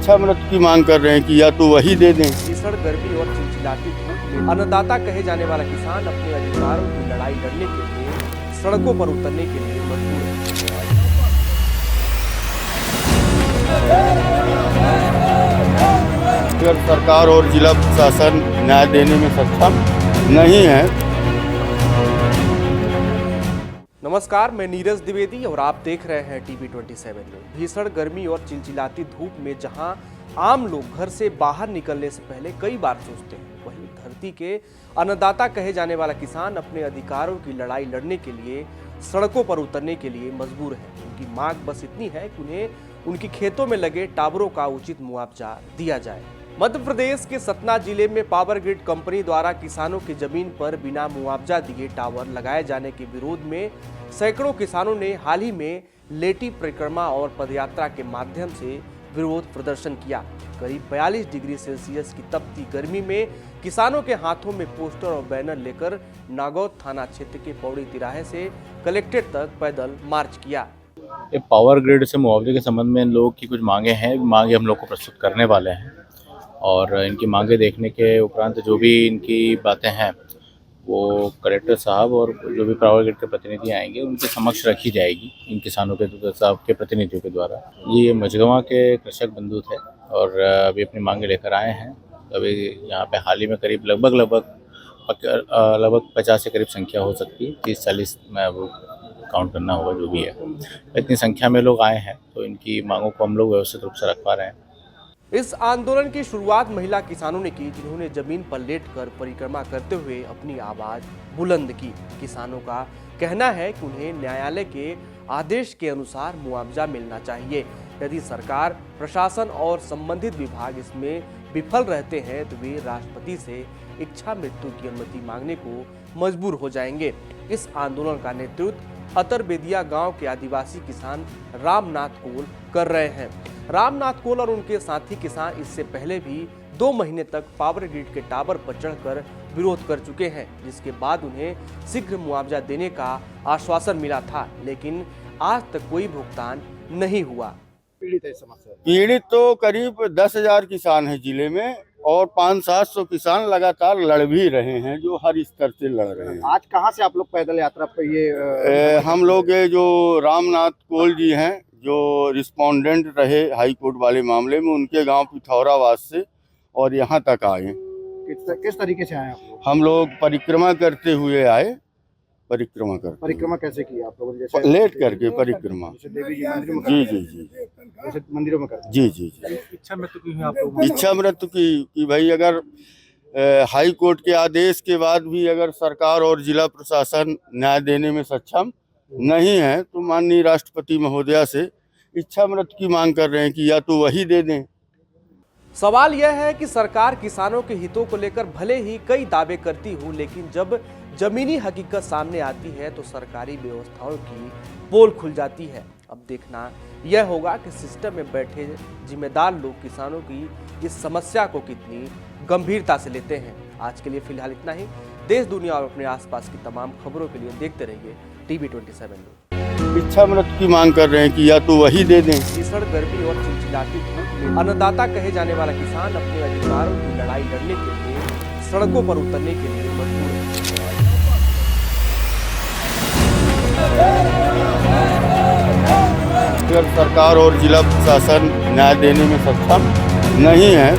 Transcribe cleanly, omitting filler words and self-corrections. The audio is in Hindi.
इच्छा मृत्यु की मांग कर रहे हैं कि या तो वही दे दें। भीषण गर्मी और चिलचिलाती धूप में अन्नदाता कहे जाने वाला किसान अपने अधिकारों की लड़ाई लड़ने के लिए सड़कों पर उतरने के लिए मजबूर है। अगर सरकार और जिला प्रशासन न्याय देने में सक्षम नहीं है। नमस्कार, मैं नीरज द्विवेदी और आप देख रहे हैं टीवी 27 न्यूज। भीषण गर्मी और चिलचिलाती धूप में जहां आम लोग घर से बाहर निकलने से पहले कई बार सोचते हैं, वहीं धरती के अन्नदाता कहे जाने वाला किसान अपने अधिकारों की लड़ाई लड़ने के लिए सड़कों पर उतरने के लिए मजबूर है। उनकी मांग बस इतनी है कि उन्हें उनकी खेतों में लगे टावरों का उचित मुआवजा दिया जाए। मध्य प्रदेश के सतना जिले में पावर ग्रिड कंपनी द्वारा किसानों की जमीन पर बिना मुआवजा दिए टावर लगाए जाने के विरोध में सैकड़ों किसानों ने हाल ही में लेटी परिक्रमा और पदयात्रा के माध्यम से विरोध प्रदर्शन किया। करीब 42 डिग्री सेल्सियस की तपती गर्मी में किसानों के हाथों में पोस्टर और बैनर लेकर नागौद थाना क्षेत्र के पौड़ी तिराहे से कलेक्ट्रेट तक पैदल मार्च किया। ये पावर ग्रिड से मुआवजे के संबंध में इन लोगों की कुछ मांगे हैं। मांगे हम लोग को प्रस्तुत करने वाले हैं और इनकी मांगे देखने के उपरांत जो भी इनकी बातें हैं वो कलेक्टर साहब और जो भी पावर ग्रिड के प्रतिनिधि आएंगे उनके समक्ष रखी जाएगी इन किसानों के साहब के प्रतिनिधियों के द्वारा। ये मझगवां के कृषक बंधु थे और अभी अपनी मांगे लेकर आए हैं। अभी यहाँ पे हाल ही में करीब लगभग 50 के करीब संख्या हो सकती है, 30-40 में वो काउंट करना होगा जो भी है। इतनी संख्या में लोग आए हैं तो इनकी मांगों को हम लोग व्यवस्थित रूप से रख पा रहे हैं। इस आंदोलन की शुरुआत महिला किसानों ने की, जिन्होंने जमीन पर लेटकर परिक्रमा करते हुए अपनी आवाज बुलंद की। किसानों का कहना है कि उन्हें न्यायालय के आदेश के अनुसार मुआवजा मिलना चाहिए। यदि सरकार, प्रशासन और संबंधित विभाग इसमें विफल रहते हैं तो वे राष्ट्रपति से इच्छा मृत्यु की अनुमति मांगने को मजबूर हो जाएंगे। इस आंदोलन का नेतृत्व अतरबेदिया गांव के आदिवासी किसान रामनाथ कोल कर रहे हैं। रामनाथ कोल और उनके साथी किसान इससे पहले भी 2 महीने तक पावर ग्रिड के टावर पर चढ़कर विरोध कर चुके हैं, जिसके बाद उन्हें शीघ्र मुआवजा देने का आश्वासन मिला था, लेकिन आज तक कोई भुगतान नहीं हुआ। पीड़ित तो करीब 10,000 किसान हैं जिले में और 500-700 किसान लगातार लड़ भी रहे हैं, जो हर स्तर से लड़ रहे हैं। आज कहाँ से आप लोग पैदल यात्रा पे ये हम लोग ये जो रामनाथ कोल जी हैं, जो रिस्पोंडेंट रहे हाई कोर्ट वाले मामले में, उनके गांव पिथौरावाद से और यहाँ तक आए। किस तरीके से आए आप लोग? हम लोग परिक्रमा करते हुए आए। परिक्रमा कैसे की आप लोगों ने? जैसे लेट करके परिक्रमा। देवी जी मंदिर में जी जैसे मंदिरों में करते? जी। इच्छा मृत्यु की हुई आप लोग? इच्छा मृत्यु की कि भाई अगर हाई कोर्ट के आदेश के बाद भी अगर सरकार और जिला प्रशासन न्याय देने में सक्षम नहीं है तो माननीय राष्ट्रपति महोदया से इच्छा मृत्यु की मांग कर रहे हैं कि या तो वही दे दें। सवाल यह है कि सरकार किसानों के हितों को लेकर भले ही कई दावे करती हो, लेकिन जब जमीनी हकीकत सामने आती है तो सरकारी व्यवस्थाओं की पोल खुल जाती है। अब देखना यह होगा कि सिस्टम में बैठे जिम्मेदार लोग किसानों की इस समस्या को कितनी गंभीरता से लेते हैं। आज के लिए फिलहाल इतना ही। देश, दुनिया और अपने आसपास की तमाम खबरों के लिए देखते रहिए टीवी 27 न्यूज। इच्छा मृत्यु की मांग कर रहे हैं कि या तो वही दे दें। भीषण गर्मी और चिलचिलाती धूप में अन्नदाता कहे जाने वाला किसान अपने अधिकारों की लड़ाई लड़ने के लिए सड़कों पर उतरने के लिए मजबूर है। अगर सरकार और जिला प्रशासन न्याय देने में सक्षम नहीं है